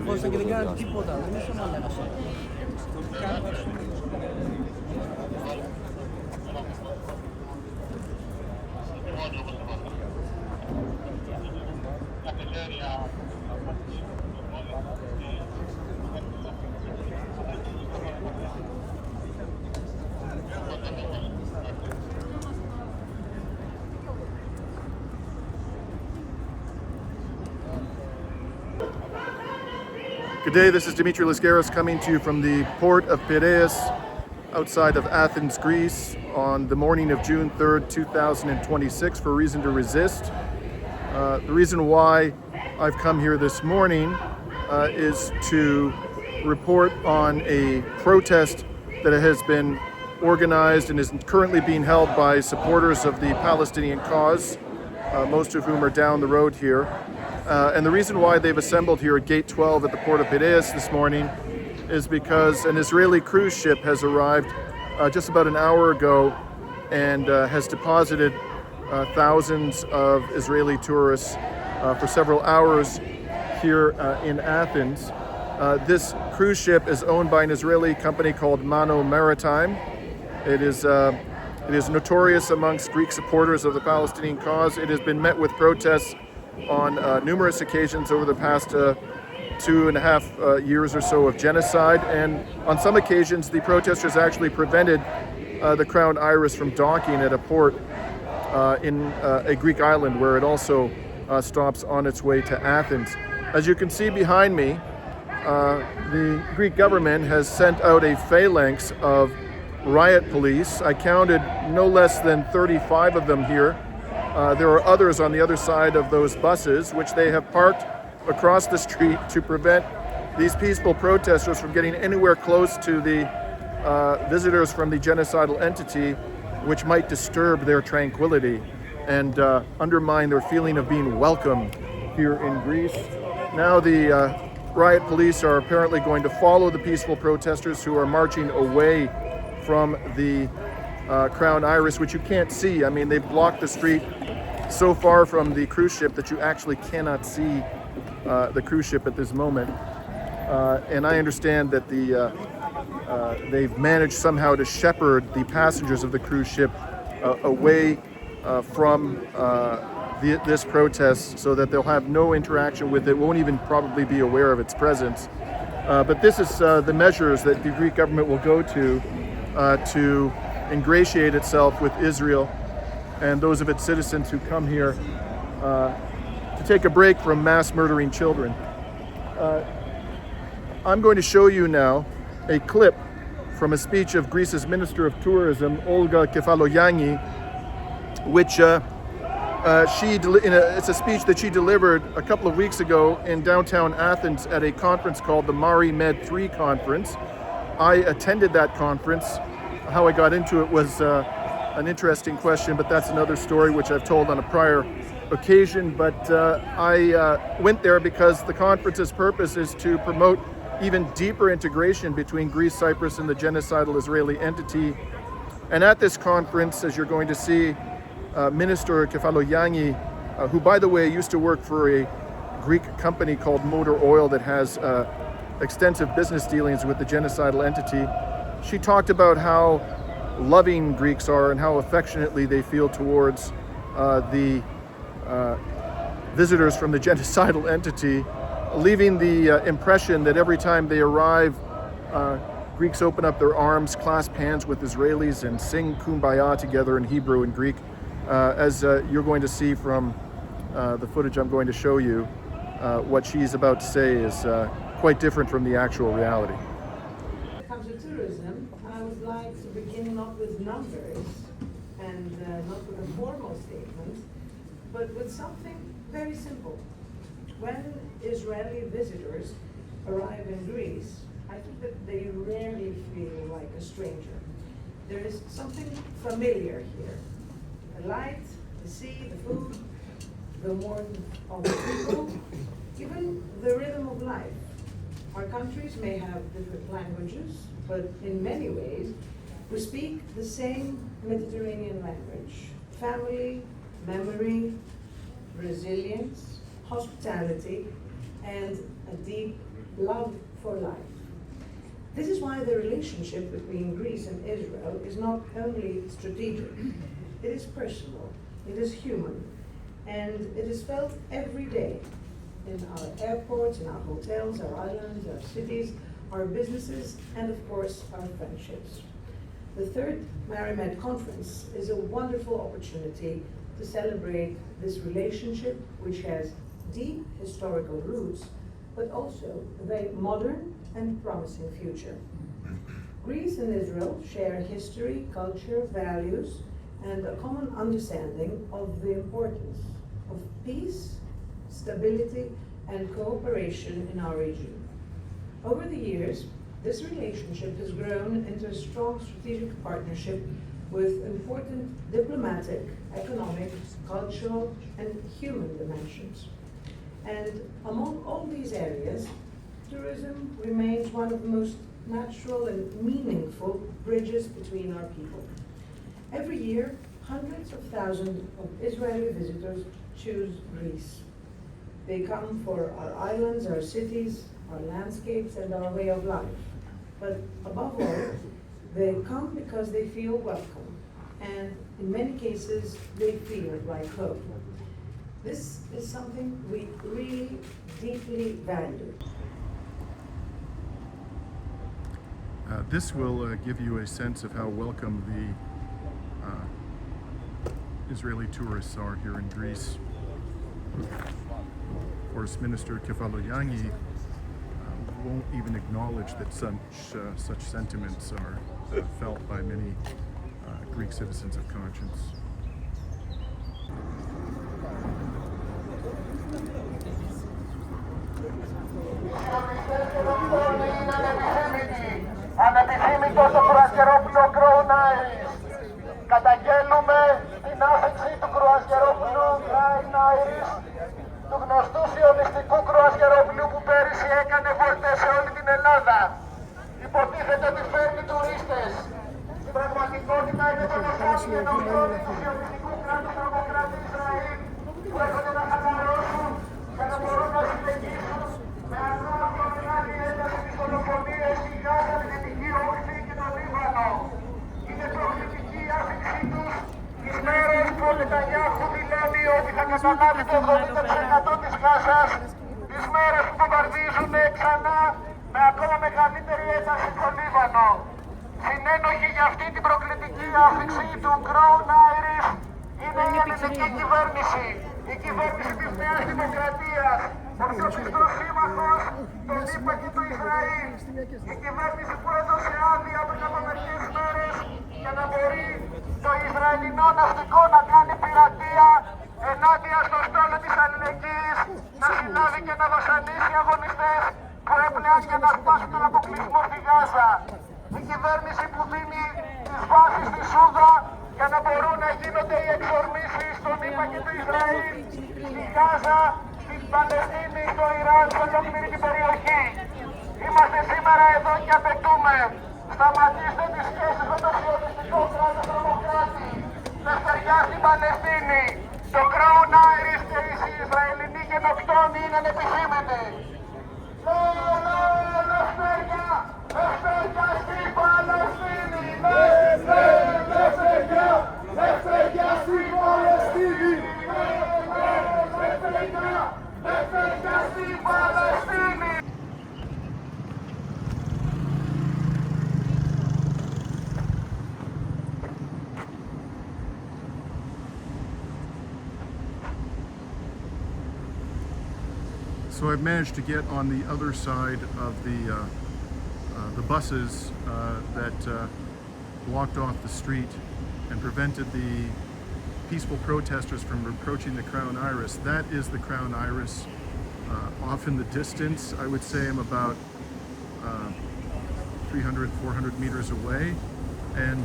Forse che legare tipo da non sono alla Good day, this is Dimitri Lascaris coming to you from the port of Piraeus outside of Athens, Greece on the morning of June 3rd, 2026 for Reason to Resist. The reason why I've come here this morning is to report on a protest that has been organized and is currently being held by supporters of the Palestinian cause, most of whom are down the road here. And the reason why they've assembled here at Gate 12 at the port of Piraeus this morning is because an Israeli cruise ship has arrived just about an hour ago and has deposited thousands of Israeli tourists for several hours here in Athens. This cruise ship is owned by an Israeli company called Mano Maritime. It is notorious amongst Greek supporters of the Palestinian cause. It has been met with protests on numerous occasions over the past 2.5 years or so of genocide, and on some occasions the protesters actually prevented the Crown Iris from docking at a port in a Greek island where it also stops on its way to Athens. As you can see behind me, the Greek government has sent out a phalanx of riot police. I counted no less than 35 of them here. There are others on the other side of those buses, which they have parked across the street to prevent these peaceful protesters from getting anywhere close to the visitors from the genocidal entity, which might disturb their tranquility and undermine their feeling of being welcome here in Greece. Now the riot police are apparently going to follow the peaceful protesters who are marching away from the Crown Iris, which you can't see. I mean, they've blocked the street so far from the cruise ship that you actually cannot see the cruise ship at this moment. And I understand that they've managed somehow to shepherd the passengers of the cruise ship away from this protest so that they'll have no interaction with it, won't even probably be aware of its presence. But this is the measures that the Greek government will go to ingratiate itself with Israel and those of its citizens who come here to take a break from mass murdering children. I'm going to show you now a clip from a speech of Greece's Minister of Tourism, Olga Kefalogianni, which it's a speech that she delivered a couple of weeks ago in downtown Athens at a conference called the Mari Med 3 conference. I attended that conference. How I got into it was an interesting question, but that's another story which I've told on a prior occasion. But I went there because the conference's purpose is to promote even deeper integration between Greece, Cyprus, and the genocidal Israeli entity. And at this conference, as you're going to see, Minister Kefalogianni, who by the way used to work for a Greek company called Motor Oil that has extensive business dealings with the genocidal entity, she talked about how loving Greeks are and how affectionately they feel towards the visitors from the genocidal entity, leaving the impression that every time they arrive, Greeks open up their arms, clasp hands with Israelis, and sing Kumbaya together in Hebrew and Greek. As you're going to see from the footage I'm going to show you, what she's about to say is quite different from the actual reality. When it comes to tourism, I would like to begin not with numbers and not with a formal statement, but with something very simple. When Israeli visitors arrive in Greece, I think that they rarely feel like a stranger. There is something familiar here. The light, the sea, the food, the warmth of the people, even the rhythm of life. Our countries may have different languages, but in many ways, we speak the same Mediterranean language. Family, memory, resilience, hospitality, and a deep love for life. This is why the relationship between Greece and Israel is not only strategic, it is personal, it is human, and it is felt every day in our airports, in our hotels, our islands, our cities, our businesses, and of course, our friendships. The third MariMed conference is a wonderful opportunity to celebrate this relationship, which has deep historical roots, but also a very modern and promising future. Greece and Israel share history, culture, values, and a common understanding of the importance of peace, stability, and cooperation in our region. Over the years, this relationship has grown into a strong strategic partnership with important diplomatic, economic, cultural, and human dimensions. And among all these areas, tourism remains one of the most natural and meaningful bridges between our people. Every year, hundreds of thousands of Israeli visitors choose Greece. They come for our islands, our cities, our landscapes, and our way of life. But above all, they come because they feel welcome, and in many cases, they feel like home. This is something we really deeply value. This will give you a sense of how welcome the Israeli tourists are here in Greece. Of course, Minister Kefalogianni won't even acknowledge that such sentiments are felt by many Greek citizens of conscience. Ανεπιθύμητος το κρουαζιερόπλοιο Crown Iris. Καταγγέλνουμε την άφηξη του κρουαζιερόπλου Crown Iris, του γνωστού σιωνιστικού κρουαζιερόπλου που πέρυσι έκανε βόλτες σε όλη την Ελλάδα. Υποτίθεται ότι φέρνει τουρίστες. Στην πραγματικότητα είναι το νοσάκι ενοχλώνει του σιωνιστικού κράτους τρομοκράτη Ισραήλ που έρχονται να χαλαρώσουν για να μπορούν να συνεχίσουν με ακόμα μεγάλη ένταση τις δολοφονίες στη Γάζα, την Δυτική Όχθη και το Λίβανο. Είναι προκλητική η άφηξή τους τις μέρες που ο Νετανιάχου δηλώνει ότι θα καταλάβει το 70% της Γάζας, τις μέρες που βομβαρδίζουν ξανά με ακόμα μεγαλύτερη ένταση στο Λίβανο. Συνένοχη για αυτή την προκλητική άφηξη του Crown Iris είναι η ελληνική κυβέρνηση, η κυβέρνηση της Νέας Δημοκρατίας, ο πιο πιστός σύμμαχος των ΗΠΑ και του Ισραήλ, η κυβέρνηση που έδωσε άδεια πριν από μερικές μέρες για να μπορεί το Ισραηλινό ναυτικό να κάνει πειρατεία ενάντια στο στόλο της αλληλεγγύης, να συνάδει και να βασανίσει αγωνιστές που έπλεαν για να σπάσουν τον αποκλεισμό στη Γάζα. Η κυβέρνηση που δίνει τις βάσεις στη Σούδα για να μπορούν να γίνονται οι εξορμήσεις στον ΗΠΑ και του Ισραήλ, στη Γάζα, στην Παλαιστίνη, στο Ιράν, σε ολόκληρη την περιοχή. Είμαστε σήμερα εδώ και απαιτούμε. Σταματήστε τις σχέσεις με το σιωνιστικό κράτος τρομοκράτη. Δευτεριά στην Παλαιστίνη. Το Crown Iris και οι Ισραηλινοί γενοκτόνοι είναι ανεπιθύμητοι. Λευτεριά στην Παλαιστίνη! Λευτεριά στην Παλαιστίνη! Λευτεριά στην Παλαιστίνη! So I've managed to get on the other side of the buses that blocked off the street and prevented the peaceful protesters from approaching the Crown Iris. That is the Crown Iris. Off in the distance, I would say I'm about 300, 400 meters away. And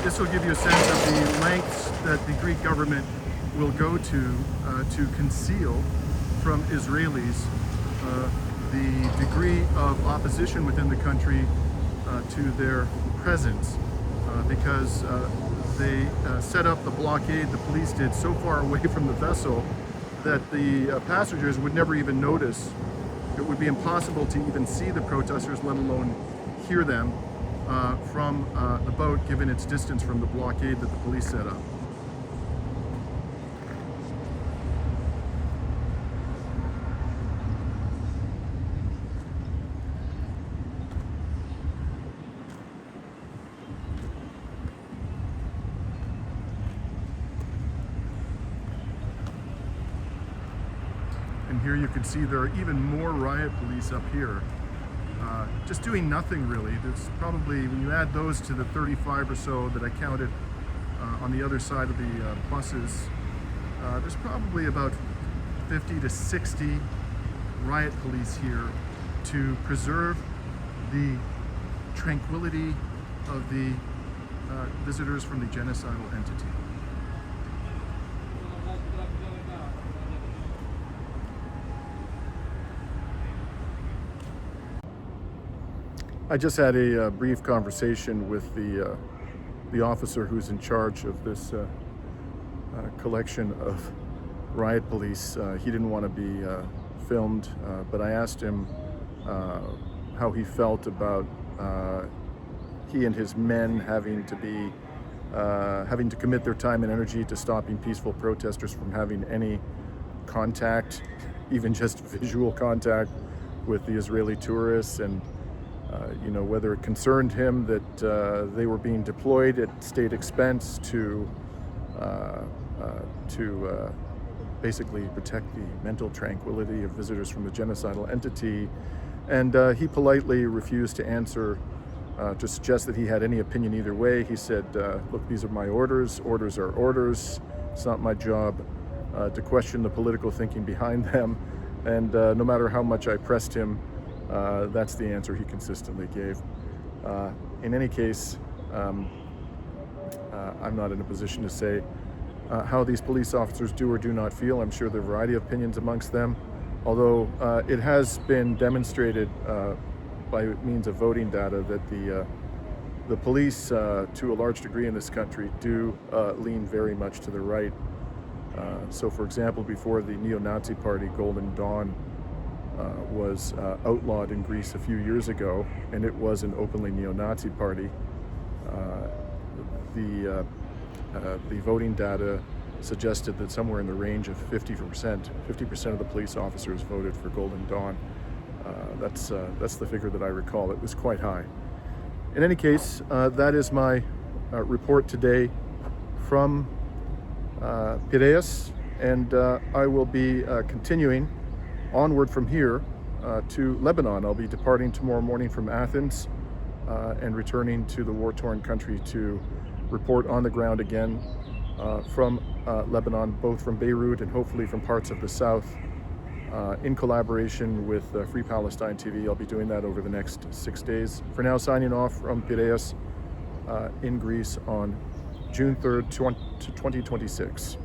this will give you a sense of the lengths that the Greek government will go to conceal from Israelis the degree of opposition within the country to their presence, because they set up the blockade, the police did, so far away from the vessel that the passengers would never even notice. It would be impossible to even see the protesters, let alone hear them from the boat, given its distance from the blockade that the police set up. And here you can see there are even more riot police up here, just doing nothing really. There's probably, when you add those to the 35 or so that I counted on the other side of the buses, there's probably about 50 to 60 riot police here to preserve the tranquility of the visitors from the genocidal entity. I just had a brief conversation with the officer who's in charge of this collection of riot police. He didn't want to be filmed, but I asked him how he felt about he and his men having to commit their time and energy to stopping peaceful protesters from having any contact, even just visual contact, with the Israeli tourists, and whether it concerned him that they were being deployed at state expense to basically protect the mental tranquility of visitors from the genocidal entity. And he politely refused to answer, to suggest that he had any opinion either way. He said, look, these are my orders. Orders are orders. It's not my job to question the political thinking behind them. And no matter how much I pressed him, that's the answer he consistently gave. In any case, I'm not in a position to say how these police officers do or do not feel. I'm sure there are a variety of opinions amongst them, although it has been demonstrated by means of voting data that the police, to a large degree in this country, do lean very much to the right. So, for example, before the neo-Nazi party Golden Dawn was outlawed in Greece a few years ago, and it was an openly neo-Nazi party, the voting data suggested that somewhere in the range of 50% of the police officers voted for Golden Dawn. That's the figure that I recall. It was quite high. In any case, that is my report today from Piraeus, and I will be continuing onward from here to Lebanon. I'll be departing tomorrow morning from Athens and returning to the war-torn country to report on the ground again from Lebanon, both from Beirut and hopefully from parts of the south, in collaboration with Free Palestine TV. I'll be doing that over the next 6 days. For now, signing off from Piraeus in Greece on June 3rd, 2026.